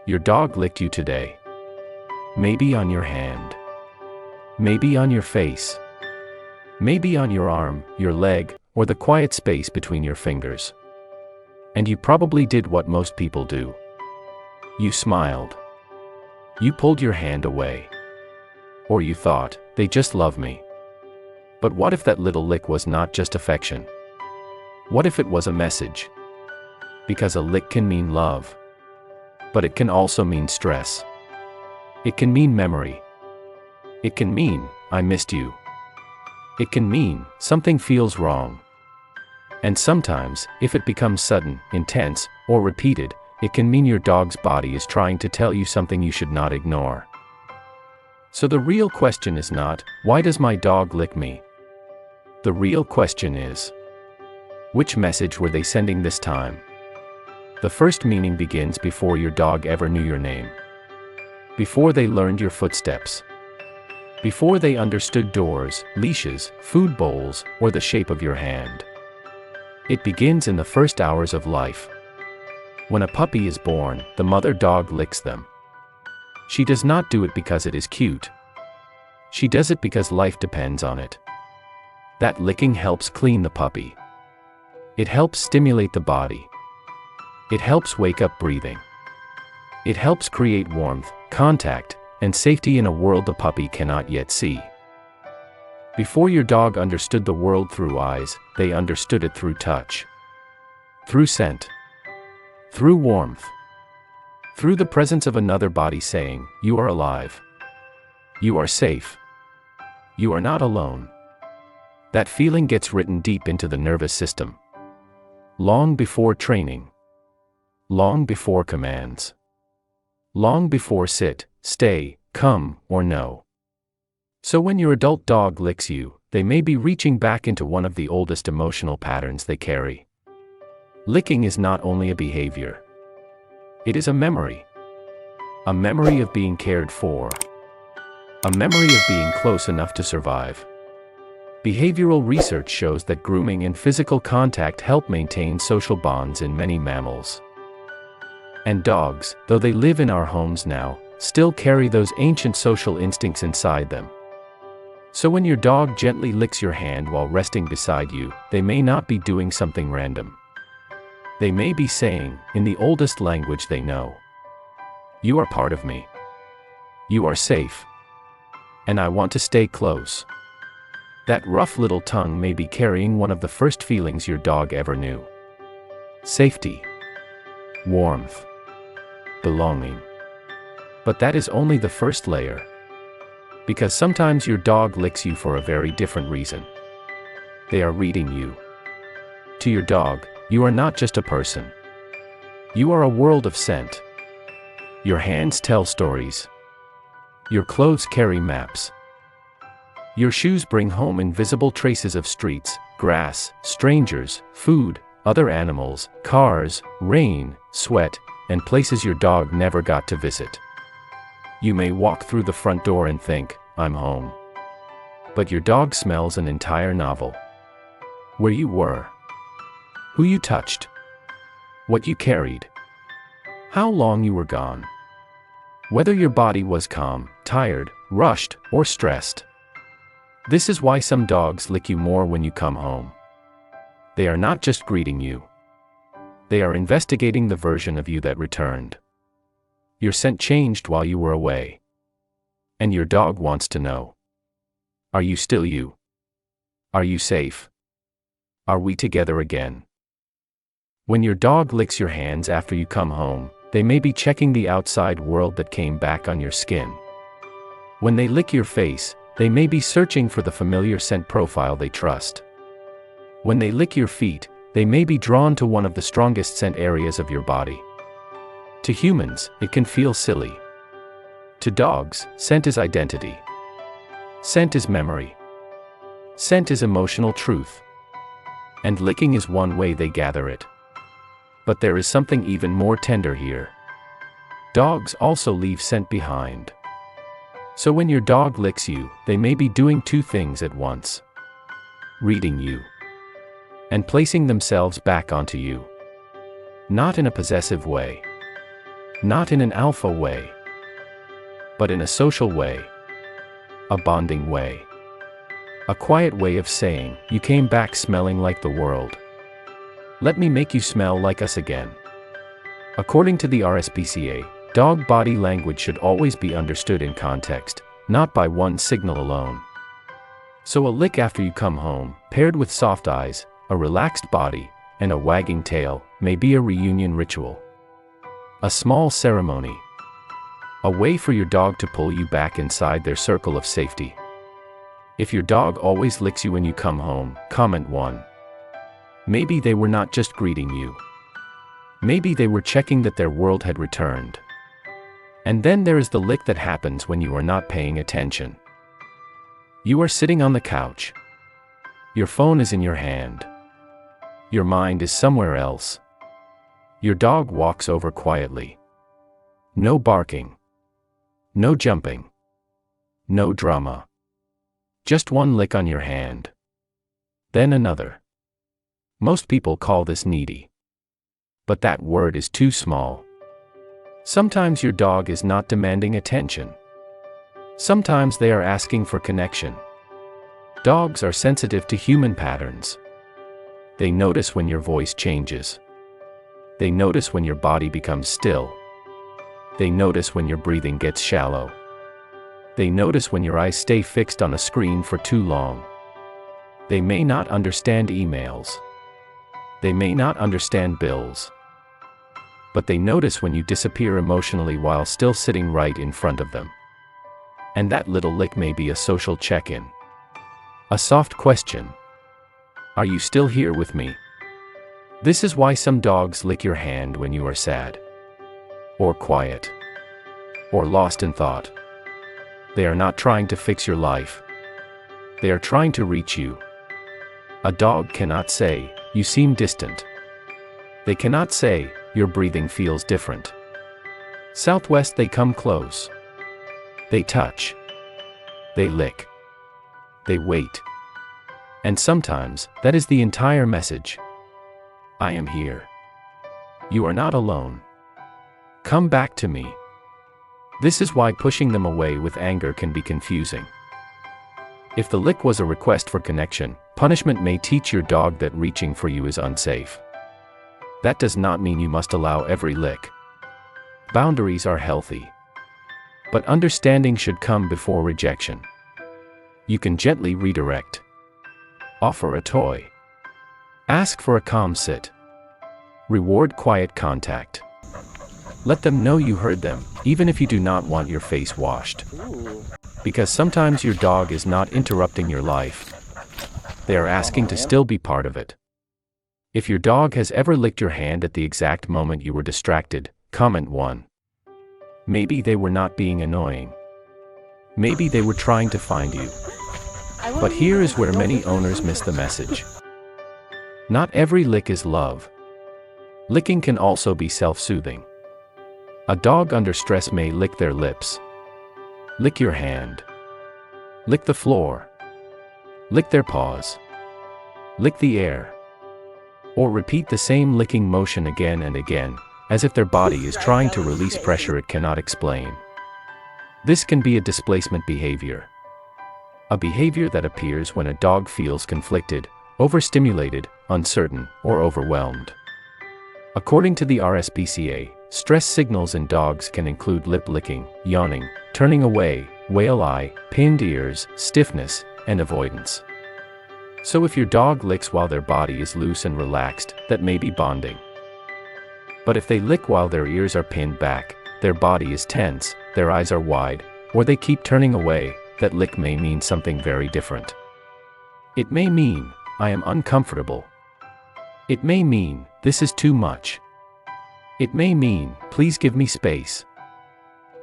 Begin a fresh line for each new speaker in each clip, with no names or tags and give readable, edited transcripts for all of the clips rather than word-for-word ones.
Your dog licked you today. Maybe on your hand. Maybe on your face. Maybe on your arm, your leg, or the quiet space between your fingers. And you probably did what most people do. You smiled. You pulled your hand away. Or you thought, they just love me. But what if that little lick was not just affection? What if it was a message? Because a lick can mean love. But it can also mean stress. It can mean memory. It can mean, I missed you. It can mean, something feels wrong. And sometimes, if it becomes sudden, intense, or repeated, it can mean your dog's body is trying to tell you something you should not ignore. So the real question is not, why does my dog lick me? The real question is, which message were they sending this time? The first meaning begins before your dog ever knew your name. Before they learned your footsteps. Before they understood doors, leashes, food bowls, or the shape of your hand. It begins in the first hours of life. When a puppy is born, the mother dog licks them. She does not do it because it is cute. She does it because life depends on it. That licking helps clean the puppy. It helps stimulate the body. It helps wake up breathing. It helps create warmth, contact, and safety in a world the puppy cannot yet see. Before your dog understood the world through eyes, they understood it through touch. Through scent. Through warmth. Through the presence of another body saying, you are alive. You are safe. You are not alone. That feeling gets written deep into the nervous system. Long before training. Long before commands. Long before sit, stay, come, or no. So when your adult dog licks you, they may be reaching back into one of the oldest emotional patterns they carry. Licking is not only a behavior. It is a memory. A memory of being cared for. A memory of being close enough to survive. Behavioral research shows that grooming and physical contact help maintain social bonds in many mammals. And dogs, though they live in our homes now, still carry those ancient social instincts inside them. So when your dog gently licks your hand while resting beside you, they may not be doing something random. They may be saying, in the oldest language they know, you are part of me. You are safe. And I want to stay close. That rough little tongue may be carrying one of the first feelings your dog ever knew. Safety. Warmth. Belonging. But that is only the first layer. Because sometimes your dog licks you for a very different reason. They are reading you. To your dog, you are not just a person. You are a world of scent. Your hands tell stories. Your clothes carry maps. Your shoes bring home invisible traces of streets, grass, strangers, food, other animals, cars, rain, sweat, and places your dog never got to visit. You may walk through the front door and think, I'm home. But your dog smells an entire novel. Where you were. Who you touched. What you carried. How long you were gone. Whether your body was calm, tired, rushed, or stressed. This is why some dogs lick you more when you come home. They are not just greeting you. They are investigating the version of you that returned. Your scent changed while you were away. And your dog wants to know. Are you still you? Are you safe? Are we together again? When your dog licks your hands after you come home, they may be checking the outside world that came back on your skin. When they lick your face, they may be searching for the familiar scent profile they trust. When they lick your feet, they may be drawn to one of the strongest scent areas of your body. To humans, it can feel silly. To dogs, scent is identity. Scent is memory. Scent is emotional truth. And licking is one way they gather it. But there is something even more tender here. Dogs also leave scent behind. So when your dog licks you, they may be doing two things at once. Reading you. And placing themselves back onto you. Not in a possessive way. Not in an alpha way, but in a social way, a bonding way. A quiet way of saying, "You came back smelling like the world. Let me make you smell like us again." According to the RSPCA, dog body language should always be understood in context, not by one signal alone. So a lick after you come home, paired with soft eyes, a relaxed body, and a wagging tail, may be a reunion ritual. A small ceremony. A way for your dog to pull you back inside their circle of safety. If your dog always licks you when you come home, comment 1. Maybe they were not just greeting you. Maybe they were checking that their world had returned. And then there is the lick that happens when you are not paying attention. You are sitting on the couch. Your phone is in your hand. Your mind is somewhere else. Your dog walks over quietly. No barking. No jumping. No drama. Just one lick on your hand. Then another. Most people call this needy. But that word is too small. Sometimes your dog is not demanding attention. Sometimes they are asking for connection. Dogs are sensitive to human patterns. They notice when your voice changes. They notice when your body becomes still. They notice when your breathing gets shallow. They notice when your eyes stay fixed on a screen for too long. They may not understand emails. They may not understand bills. But they notice when you disappear emotionally while still sitting right in front of them. And that little lick may be a social check-in. A soft question. Are you still here with me? This is why some dogs lick your hand when you are sad, or quiet, or lost in thought. They are not trying to fix your life. They are trying to reach you. A dog cannot say, "You seem distant." They cannot say, "Your breathing feels different." Southwest, they come close. They touch. They lick. They wait. And sometimes, that is the entire message. I am here. You are not alone. Come back to me. This is why pushing them away with anger can be confusing. If the lick was a request for connection, punishment may teach your dog that reaching for you is unsafe. That does not mean you must allow every lick. Boundaries are healthy. But understanding should come before rejection. You can gently redirect. Offer a toy. Ask for a calm sit. Reward quiet contact. Let them know you heard them, even if you do not want your face washed. Because sometimes your dog is not interrupting your life. They are asking to still be part of it. If your dog has ever licked your hand at the exact moment you were distracted, comment 1. Maybe they were not being annoying. Maybe they were trying to find you. But here is where many owners miss the message. Not every lick is love. Licking can also be self-soothing. A dog under stress may lick their lips. Lick your hand. Lick the floor. Lick their paws. Lick the air. Or repeat the same licking motion again and again, as if their body is trying to release pressure it cannot explain. This can be a displacement behavior. A behavior that appears when a dog feels conflicted, overstimulated, uncertain, or overwhelmed. According to the RSPCA, stress signals in dogs can include lip licking, yawning, turning away, whale eye, pinned ears, stiffness, and avoidance. So if your dog licks while their body is loose and relaxed, that may be bonding. But if they lick while their ears are pinned back, their body is tense, their eyes are wide, or they keep turning away, that lick may mean something very different. It may mean, "I am uncomfortable." It may mean, "This is too much." It may mean, "Please give me space."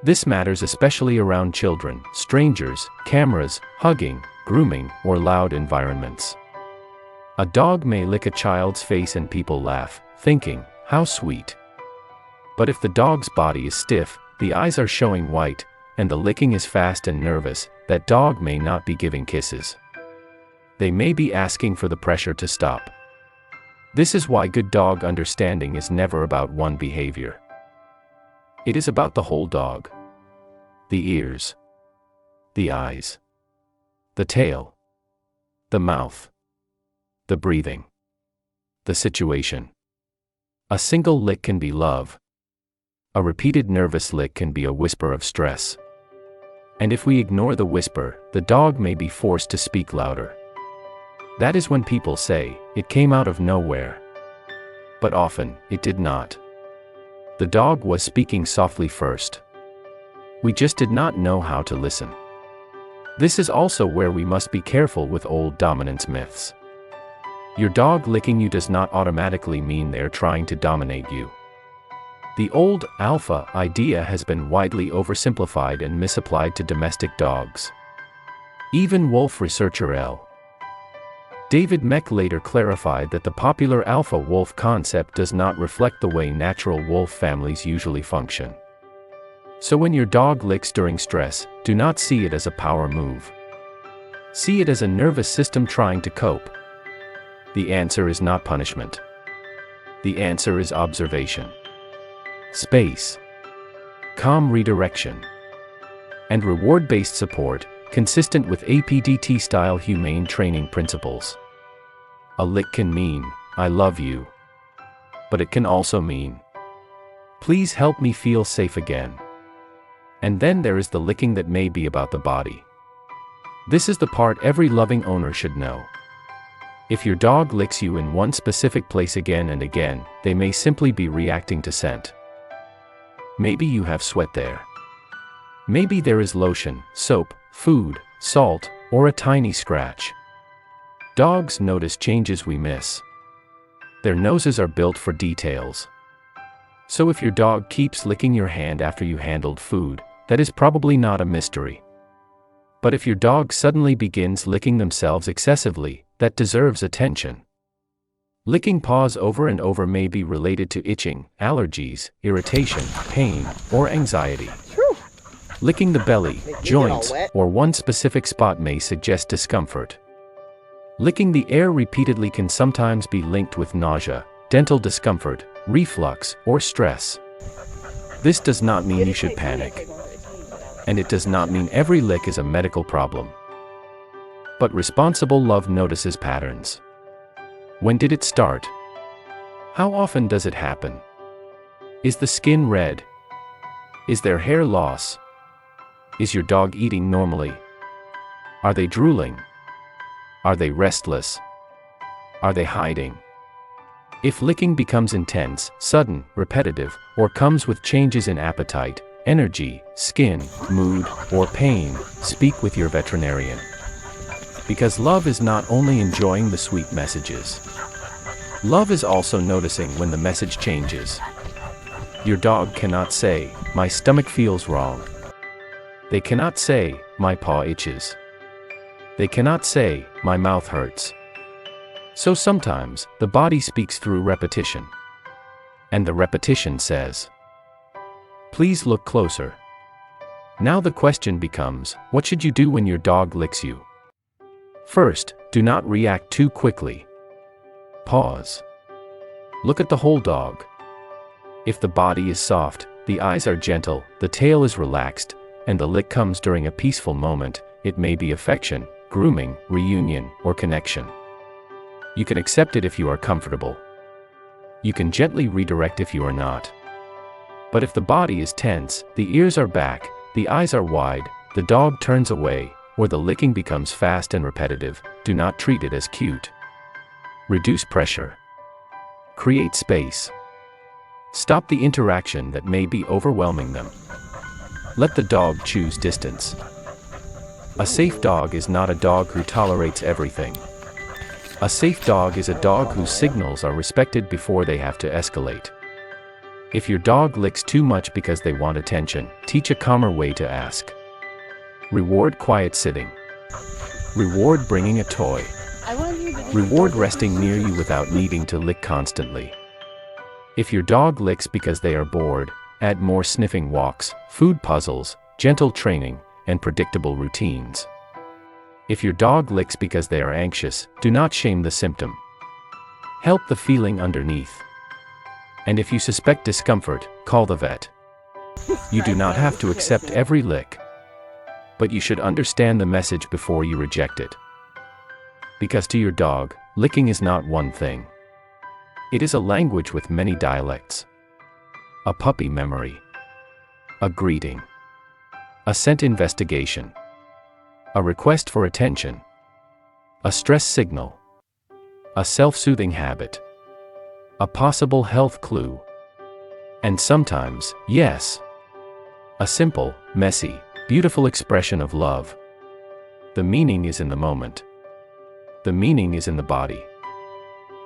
This matters especially around children, strangers, cameras, hugging, grooming, or loud environments. A dog may lick a child's face and people laugh, thinking, "How sweet." But if the dog's body is stiff, the eyes are showing white, and the licking is fast and nervous, that dog may not be giving kisses. They may be asking for the pressure to stop. This is why good dog understanding is never about one behavior. It is about the whole dog. The ears, the eyes, the tail, the mouth, the breathing, the situation. A single lick can be love. A repeated nervous lick can be a whisper of stress. And if we ignore the whisper, the dog may be forced to speak louder. That is when people say, it came out of nowhere. But often, it did not. The dog was speaking softly first. We just did not know how to listen. This is also where we must be careful with old dominance myths. Your dog licking you does not automatically mean they're trying to dominate you. The old alpha idea has been widely oversimplified and misapplied to domestic dogs. Even wolf researcher L. David Meck later clarified that the popular alpha wolf concept does not reflect the way natural wolf families usually function. So when your dog licks during stress, do not see it as a power move. See it as a nervous system trying to cope. The answer is not punishment. The answer is observation, space, calm redirection, and reward-based support, consistent with APDT-style humane training principles. A lick can mean, I love you. But it can also mean, please help me feel safe again. And then there is the licking that may be about the body. This is the part every loving owner should know. If your dog licks you in one specific place again and again, they may simply be reacting to scent. Maybe you have sweat there. Maybe there is lotion, soap, food, salt, or a tiny scratch. Dogs notice changes we miss. Their noses are built for details. So if your dog keeps licking your hand after you handled food, that is probably not a mystery. But if your dog suddenly begins licking themselves excessively, that deserves attention. Licking paws over and over may be related to itching, allergies, irritation, pain, or anxiety. Licking the belly, joints, or one specific spot may suggest discomfort. Licking the air repeatedly can sometimes be linked with nausea, dental discomfort, reflux, or stress. This does not mean you should panic. And it does not mean every lick is a medical problem. But responsible love notices patterns. When did it start? How often does it happen? Is the skin red? Is there hair loss? Is your dog eating normally? Are they drooling? Are they restless? Are they hiding? If licking becomes intense, sudden, repetitive, or comes with changes in appetite, energy, skin, mood, or pain, speak with your veterinarian. Because love is not only enjoying the sweet messages. Love is also noticing when the message changes. Your dog cannot say, my stomach feels wrong. They cannot say, my paw itches. They cannot say, my mouth hurts. So sometimes, the body speaks through repetition. And the repetition says, please look closer. Now the question becomes, what should you do when your dog licks you? First, do not react too quickly. Pause. Look at the whole dog. If the body is soft, the eyes are gentle, the tail is relaxed, and the lick comes during a peaceful moment, it may be affection, grooming, reunion, or connection. You can accept it if you are comfortable. You can gently redirect if you are not. But if the body is tense, the ears are back, the eyes are wide, the dog turns away, or the licking becomes fast and repetitive, do not treat it as cute. Reduce pressure. Create space. Stop the interaction that may be overwhelming them. Let the dog choose distance. A safe dog is not a dog who tolerates everything. A safe dog is a dog whose signals are respected before they have to escalate. If your dog licks too much because they want attention, teach a calmer way to ask. Reward quiet sitting. Reward bringing a toy. Reward resting near you without needing to lick constantly. If your dog licks because they are bored, add more sniffing walks, food puzzles, gentle training, and predictable routines. If your dog licks because they are anxious, do not shame the symptom. Help the feeling underneath. And if you suspect discomfort, call the vet. You do not have to accept every lick, but you should understand the message before you reject it. Because to your dog, licking is not one thing. It is a language with many dialects. A puppy memory. A greeting. A scent investigation. A request for attention. A stress signal. A self-soothing habit. A possible health clue. And sometimes, yes, a simple, messy, beautiful expression of love. The meaning is in the moment. The meaning is in the body.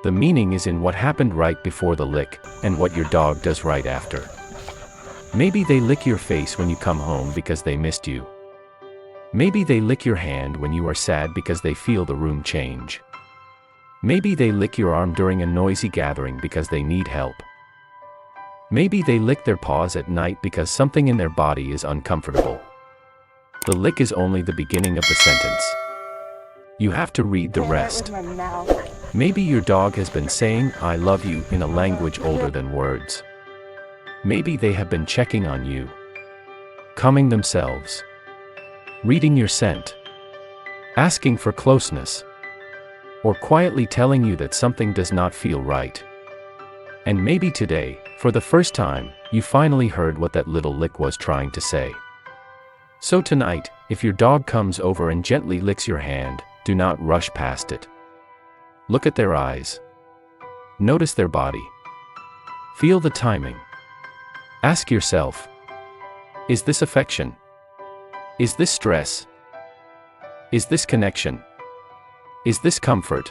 The meaning is in what happened right before the lick, and what your dog does right after. Maybe they lick your face when you come home because they missed you. Maybe they lick your hand when you are sad because they feel the room change. Maybe they lick your arm during a noisy gathering because they need help. Maybe they lick their paws at night because something in their body is uncomfortable. The lick is only the beginning of the sentence. You have to read the rest. Maybe your dog has been saying, "I love you," in a language older than words. Maybe they have been checking on you, calming themselves, reading your scent, asking for closeness, or quietly telling you that something does not feel right. And maybe today, for the first time, you finally heard what that little lick was trying to say. So tonight, if your dog comes over and gently licks your hand, do not rush past it. Look at their eyes. Notice their body. Feel the timing. Ask yourself, is this affection? Is this stress? Is this connection? Is this comfort?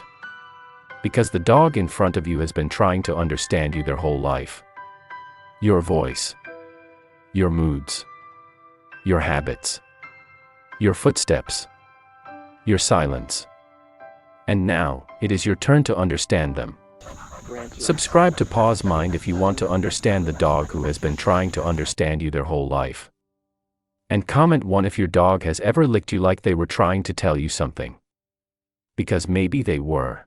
Because the dog in front of you has been trying to understand you their whole life. Your voice. Your moods. Your habits. Your footsteps. Your silence. And now, it is your turn to understand them. Subscribe to Pause Mind if you want to understand the dog who has been trying to understand you their whole life. And comment 1 if your dog has ever licked you like they were trying to tell you something. Because maybe they were.